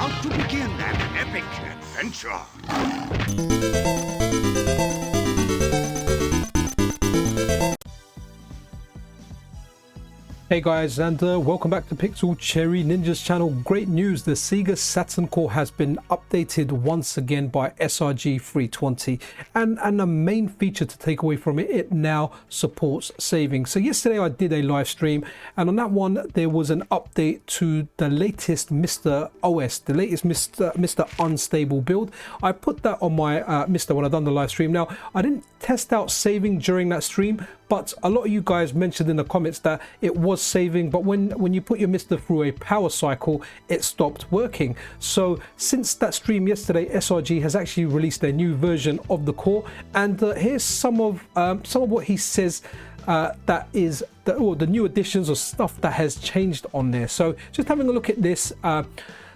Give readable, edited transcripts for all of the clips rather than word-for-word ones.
about to begin an epic adventure. Hey guys, and welcome back to Pixel Cherry Ninja's channel. Great news, the Sega Saturn Core has been updated once again by SRG 320, and the main feature to take away from it, it now supports saving. So yesterday I did a live stream, and on that one there was an update to the latest MiSTer OS, the latest MiSTer unstable build. I put that on my MiSTer when I done the live stream. Now I didn't test out saving during that stream, but a lot of you guys mentioned in the comments that it was saving, but when you put your MiSTer through a power cycle, it stopped working. So since that stream yesterday, SRG has actually released a new version of the core, and here's some of what he says that is the new additions or stuff that has changed on there. So just having a look at this.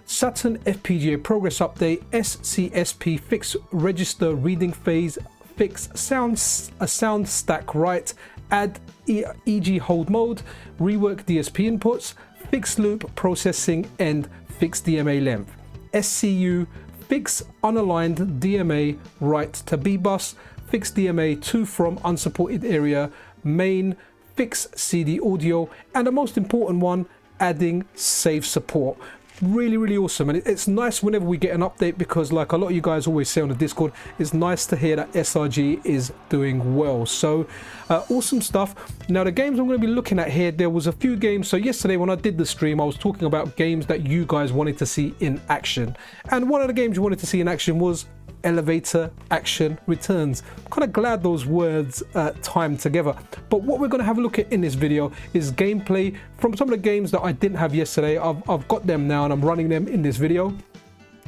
Saturn FPGA progress update, SCSP fix register reading phase, fix sound stack right, add EG hold mode, rework DSP inputs, fix loop processing, and fix DMA length. SCU fix unaligned DMA right to B bus, fix DMA to from unsupported area, main, fix CD audio, and the most important one, adding save support. Really awesome, and it's nice whenever we get an update, because like a lot of you guys always say on the Discord, it's nice to hear that SRG is doing well. So awesome stuff. Now the games I'm going to be looking at here, there was a few games. So yesterday when I did the stream, I was talking about games that you guys wanted to see in action, and one of the games you wanted to see in action was Elevator Action Returns. I'm kind of glad those words timed together. But what we're going to have a look at in this video is gameplay from some of the games that I didn't have yesterday. I've got them now and I'm running them in this video.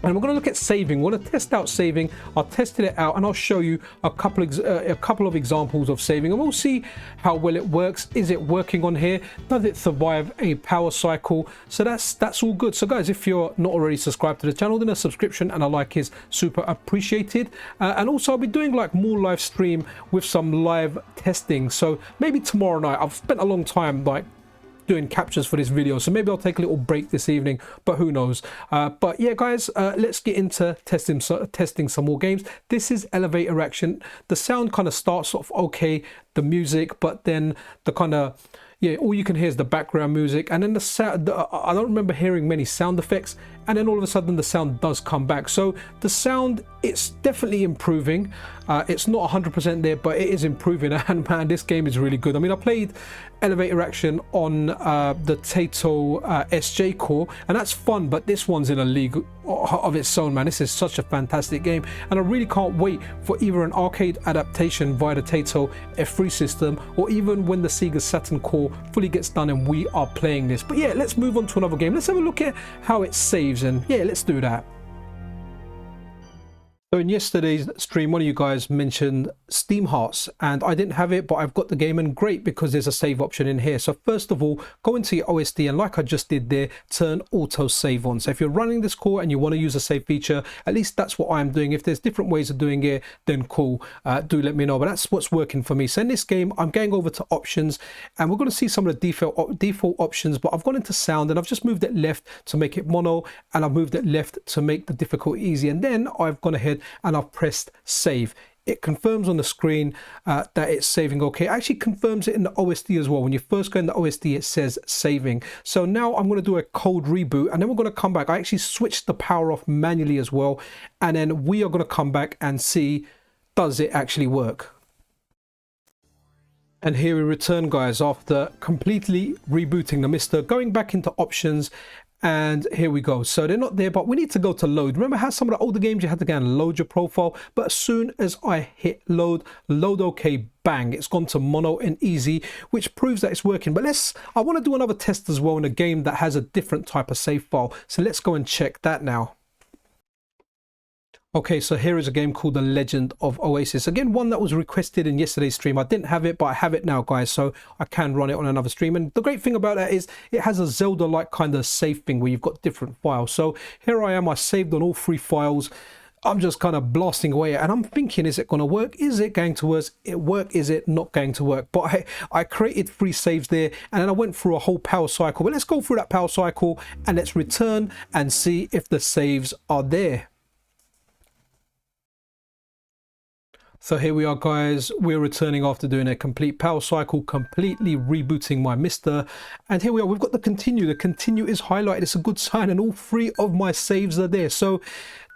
And we're going to look at saving. We're going to test out saving. I'll test it out and I'll show you a couple of examples of saving, and we'll see how well it works. Is it working on here? Does it survive a power cycle? So that's all good. So guys, if you're not already subscribed to the channel, then a subscription and a like is super appreciated. And also I'll be doing like more live stream with some live testing. So maybe tomorrow night. I've spent a long time like doing captures for this video, so maybe I'll take a little break this evening, but who knows. But yeah guys, let's get into testing some more games. This is Elevator Action. The sound kind of starts off okay, the music, but then the kind of, yeah, all you can hear is the background music, and then the sound, I don't remember hearing many sound effects, and then all of a sudden the sound does come back. So the sound, it's definitely improving. It's not 100% there, but it is improving, and man, this game is really good. I mean, I played Elevator Action on the Taito SJ core, and that's fun, but this one's in a league of its own, man. This is such a fantastic game, and I really can't wait for either an arcade adaptation via the Taito F3 system, or even when the Sega Saturn Core fully gets done and we are playing this. But yeah, let's move on to another game. Let's have a look at how it saves, and yeah, let's do that. So in yesterday's stream, one of you guys mentioned Steam Hearts, and I didn't have it, but I've got the game, and great, because there's a save option in here. So first of all, go into your OSD, and like I just did there, turn auto save on. So if you're running this core and you want to use a save feature, at least that's what I'm doing. If there's different ways of doing it, then cool, do let me know, but that's what's working for me. So in this game, I'm going over to options, and we're going to see some of the default options, but I've gone into sound, and I've just moved it left to make it mono, and I've moved it left to make the difficulty easy, and then I've gone ahead and I've pressed save. It confirms on the screen that it's saving okay. It actually confirms it in the OSD as well. When you first go in the OSD, it says saving. So now I'm going to do a cold reboot, and then we're going to come back. I actually switched the power off manually as well, and then we are going to come back and see, does it actually work? And here we return, guys, after completely rebooting the MiSTer, going back into options. And here we go. So they're not there, but we need to go to load. Remember how some of the older games you had to go and load your profile, but as soon as I hit load okay, bang, it's gone to mono and easy, which proves that it's working. But I want to do another test as well in a game that has a different type of save file. So let's go and check that now. Okay, so here is a game called The Legend of Oasis. Again, one that was requested in yesterday's stream. I didn't have it, but I have it now, guys, so I can run it on another stream. And the great thing about that is it has a Zelda-like kind of save thing where you've got different files. So here I am, I saved on all 3 files. I'm just kind of blasting away and I'm thinking, is it going to work? Is it going to work? Is it not going to work? But I created 3 saves there and then I went through a whole power cycle. But let's go through that power cycle and let's return and see if the saves are there. So here we are, guys. We're returning after doing a complete power cycle, completely rebooting my MiSTer. And here we are. We've got the continue. The continue is highlighted. It's a good sign and all 3 of my saves are there. So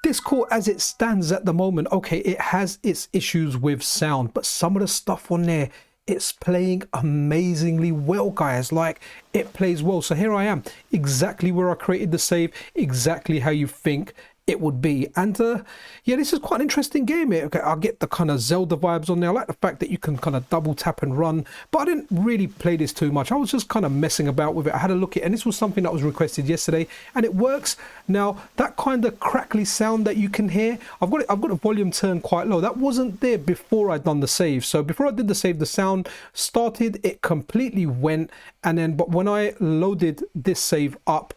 this core as it stands at the moment, okay, it has its issues with sound, but some of the stuff on there, it's playing amazingly well, guys. Like, it plays well. So here I am, exactly where I created the save, exactly how you think it would be. And yeah, this is quite an interesting game here. Okay, I get the kind of Zelda vibes on there. I like the fact that you can kind of double tap and run, but I didn't really play this too much. I was just kind of messing about with it. I had a look at it and this was something that was requested yesterday and it works. Now that kind of crackly sound that you can hear, I've got the volume turned quite low. That wasn't there before I'd done the save. So before I did the save, the sound started, it completely went, and then but when I loaded this save up,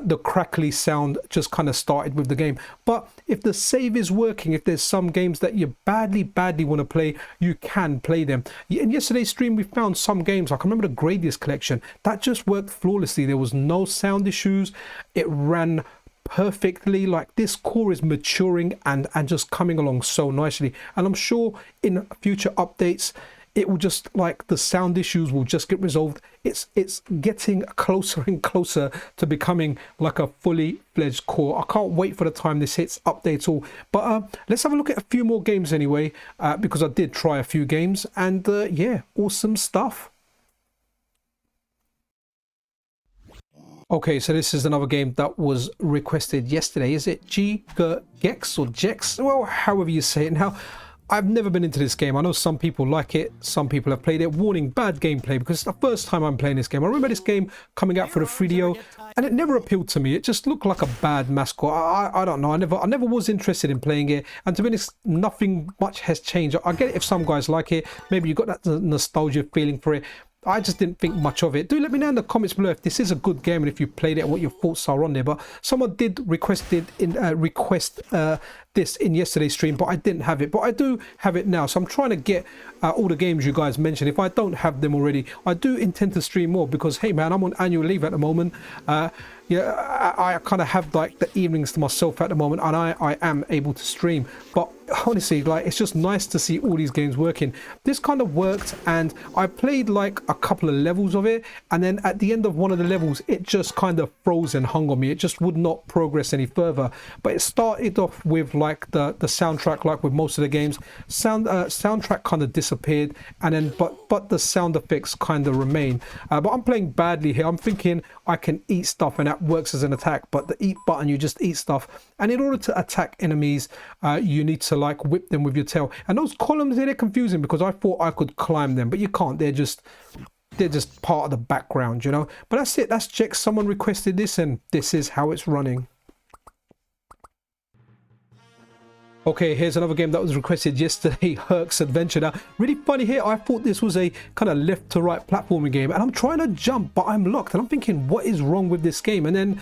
the crackly sound just kind of started with the game. But if the save is working, if there's some games that you badly want to play, you can play them. In yesterday's stream, we found some games, like I remember the Gradius collection, that just worked flawlessly. There was no sound issues. It ran perfectly. Like, this core is maturing and just coming along so nicely. And I'm sure in future updates, it will just, like, the sound issues will just get resolved. It's getting closer and closer to becoming like a fully fledged core. I can't wait for the time this hits updates all. But let's have a look at a few more games anyway, because I did try a few games and yeah, awesome stuff. Okay, so this is another game that was requested yesterday. Is it Gex or Jex? Well, however you say it. Now, I've never been into this game. I know some people like it, some people have played it. Warning, bad gameplay, because it's the first time I'm playing this game. I remember this game coming out for the 3DO and it never appealed to me. It just looked like a bad mascot. I don't know. I never was interested in playing it. And to be honest, nothing much has changed. I get it if some guys like it. Maybe you got that nostalgia feeling for it. I just didn't think much of it. Do let me know in the comments below if this is a good game and if you played it and what your thoughts are on there. But someone did request this in yesterday's stream, but I didn't have it. But I do have it now. So I'm trying to get all the games you guys mentioned. If I don't have them already, I do intend to stream more because, hey man, I'm on annual leave at the moment. Yeah, I kind of have like the evenings to myself at the moment, and I am able to stream. But honestly, like, it's just nice to see all these games working. This kind of worked, and I played like a couple of levels of it, and then at the end of one of the levels, it just kind of froze and hung on me. It just would not progress any further. But it started off with like the soundtrack, like with most of the games. Soundtrack kind of disappeared, and then but the sound effects kind of remain. But I'm playing badly here. I'm thinking I can eat stuff, and that works as an attack. But the eat button, you just eat stuff, and in order to attack enemies, you need to like whip them with your tail. And those columns, they're confusing because I thought I could climb them, but you can't. They're just part of the background, you know. But that's it. That's Jex. Someone requested this, and this is how it's running. Okay, here's another game that was requested yesterday, Herc's Adventure. Now, really funny here, I thought this was a kind of left to right platforming game, and I'm trying to jump, but I'm locked, and I'm thinking, what is wrong with this game? And then,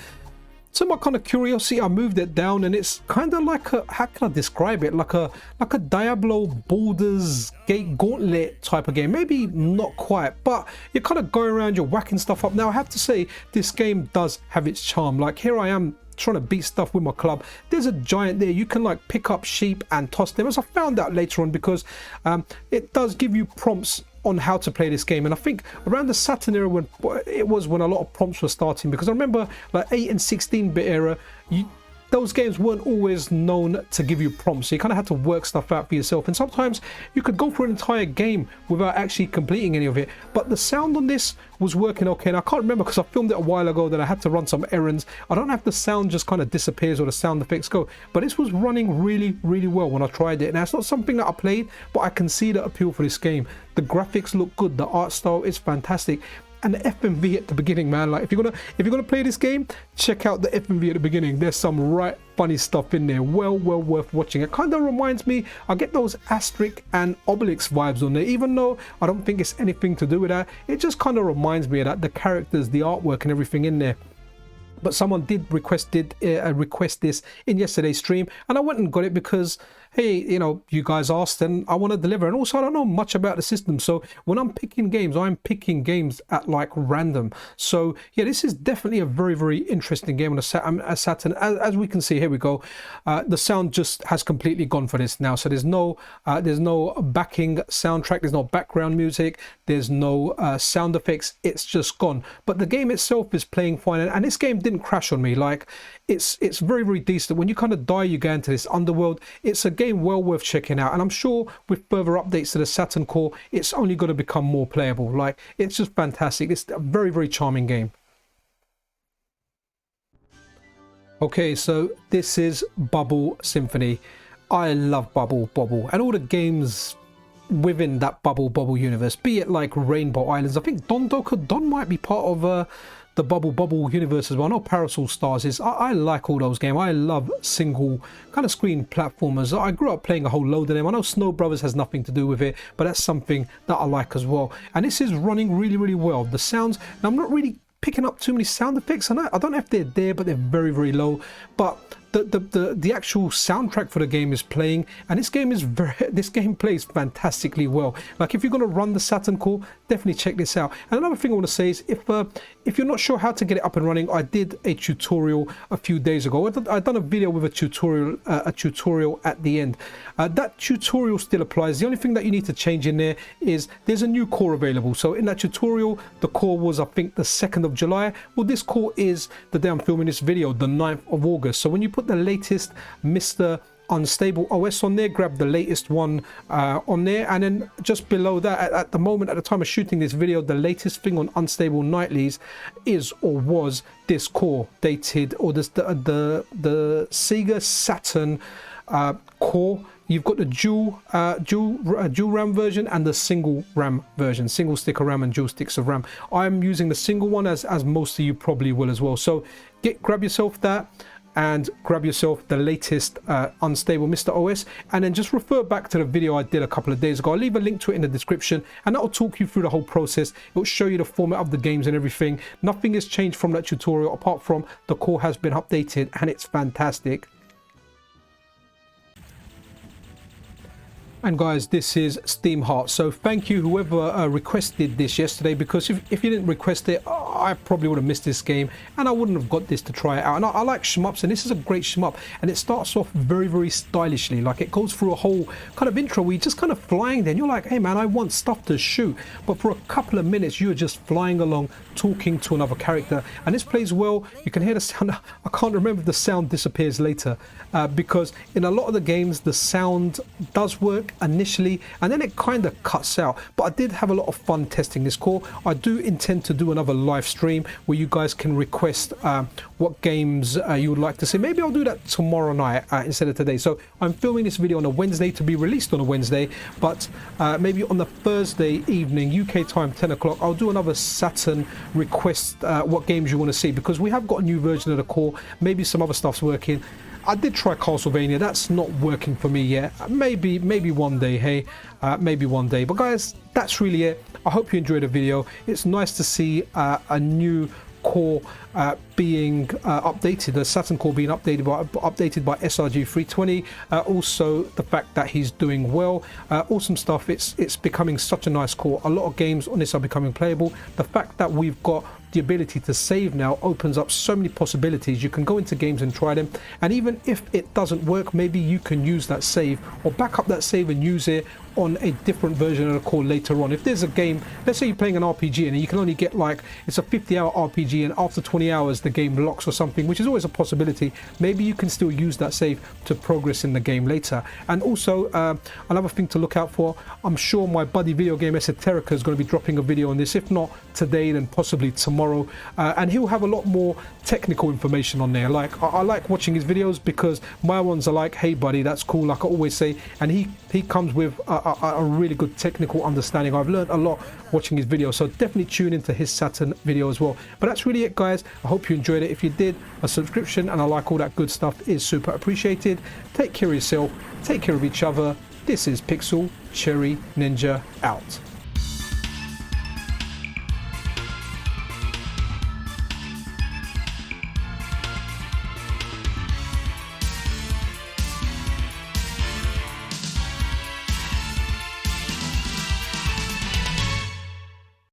to my kind of curiosity, I moved it down, and it's kind of like a, how can I describe it? Like a Diablo Baldur's Gate Gauntlet type of game. Maybe not quite, but you're kind of going around, you're whacking stuff up. Now, I have to say, this game does have its charm. Like, here I am, trying to beat stuff with my club. There's a giant there. You can like pick up sheep and toss them, as I found out later on, because it does give you prompts on how to play this game. And I think around the Saturn era, when a lot of prompts were starting, because I remember like 8 and 16-bit era, those games weren't always known to give you prompts, so you kind of had to work stuff out for yourself, and sometimes you could go for an entire game without actually completing any of it. But the sound on this was working okay, and I can't remember because I filmed it a while ago that I had to run some errands. I don't know if the sound just kind of disappears or the sound effects go, but this was running really well when I tried it. Now, it's not something that I played, but I can see the appeal for this game. The graphics look good, the art style is fantastic. And the FMV at the beginning, man, like if you're gonna play this game, check out the FMV at the beginning. There's some right funny stuff in there, well worth watching. It kind of reminds me, I get those Asterix and Obelix vibes on there, even though I don't think it's anything to do with that. It just kind of reminds me of that, the characters, the artwork and everything in there. but someone did request this in yesterday's stream, and I went and got it because, hey, you know, you guys asked and I want to deliver. And also I don't know much about the system, so when I'm picking games, I'm picking games at like random. So yeah, this is definitely a very, very interesting game on a Saturn. As we can see, here we go. The sound just has completely gone for this now. So there's no backing soundtrack, there's no background music, there's no sound effects. It's just gone. But the game itself is playing fine, and this game didn't crash on me. Like, it's very, very decent. When you kind of die, you go into this underworld. It's a game well worth checking out, and I'm sure with further updates to the Saturn Core, it's only going to become more playable. Like, it's just fantastic. It's a very, very charming game. Okay, so this is Bubble Symphony. I love Bubble Bobble and all the games within that Bubble universe, be it like Rainbow Islands. I think Don might be part of the Bubble universe as well. I know Parasol Stars is. I like all those games. I love single kind of screen platformers. I grew up playing a whole load of them. I know Snow Brothers has nothing to do with it, but that's something that I like as well. And this is running really, really well. The sounds, now I'm not really picking up too many sound effects. I don't know if they're there, but they're very, very low. But the actual soundtrack for the game is playing, and this game plays fantastically well. Like, if you're going to run the Saturn Core, definitely check this out. And another thing I want to say is, if you're not sure how to get it up and running, I did a tutorial a few days ago. I've done a video with a tutorial at the end. That tutorial still applies. The only thing that you need to change in there is there's a new core available. So in that tutorial, the core was, I think, the 2nd of July. Well, this core is the day I'm filming this video, the 9th of August. So when you put the latest MiSTer Unstable OS on there, grab the latest one on there, and then just below that, at the moment, at the time of shooting this video, the latest thing on Unstable Nightlies is or was this core dated, or this the Sega Saturn Core. You've got the dual RAM version and the single RAM version, single stick of RAM and dual sticks of RAM. I'm using the single one, as most of you probably will as well. So grab yourself that, and grab yourself the latest Unstable MiSTer OS, and then just refer back to the video I did a couple of days ago. I'll leave a link to it in the description, and that will talk you through the whole process. It will show you the format of the games and everything. Nothing has changed from that tutorial apart from the core has been updated, and it's fantastic. And guys, this is Steam Heart. So thank you whoever requested this yesterday, because if you didn't request it, I probably would have missed this game and I wouldn't have got this to try it out. And I like shmups, and this is a great shmup, and it starts off very, very stylishly. Like, it goes through a whole kind of intro where you're just kind of flying there and you're like, hey man, I want stuff to shoot. But for a couple of minutes you're just flying along, talking to another character, and this plays well. You can hear the sound. I can't remember if the sound disappears later, because in a lot of the games the sound does work initially and then it kind of cuts out. But I did have a lot of fun testing this core. I do intend to do another live stream where you guys can request what games you would like to see. Maybe I'll do that tomorrow night instead of today. So I'm filming this video on a Wednesday to be released on a Wednesday, but maybe on the Thursday evening UK time, 10 o'clock, I'll do another Saturn request what games you want to see, because we have got a new version of the core. Maybe some other stuff's working. I did try Castlevania, that's not working for me yet. Maybe one day, hey, maybe one day. But guys, that's really it. I hope you enjoyed the video. It's nice to see a new core being updated, the Saturn Core being updated by SRG 320. Also the fact that he's doing well, awesome stuff. It's becoming such a nice core. A lot of games on this are becoming playable. The fact that we've got the ability to save now opens up so many possibilities. You can go into games and try them, and even if it doesn't work, maybe you can use that save or back up that save and use it on a different version of the core later on. If there's a game, let's say you're playing an RPG and you can only get, like, it's a 50-hour RPG and after 20 hours the game locks or something, which is always a possibility, maybe you can still use that save to progress in the game later. And also another thing to look out for, I'm sure my buddy Video Game Esoterica is going to be dropping a video on this, if not today then possibly tomorrow, and he'll have a lot more technical information on there. Like, I like watching his videos because my ones are like, hey buddy, that's cool, like I always say, and he comes with a really good technical understanding. I've learned a lot watching his videos, so definitely tune into his Saturn video as well. But that's really it, guys. I hope you enjoyed it. If you did, a subscription and I like all that good stuff is super appreciated. Take care of yourself, take care of each other. This is Pixel Cherry Ninja out.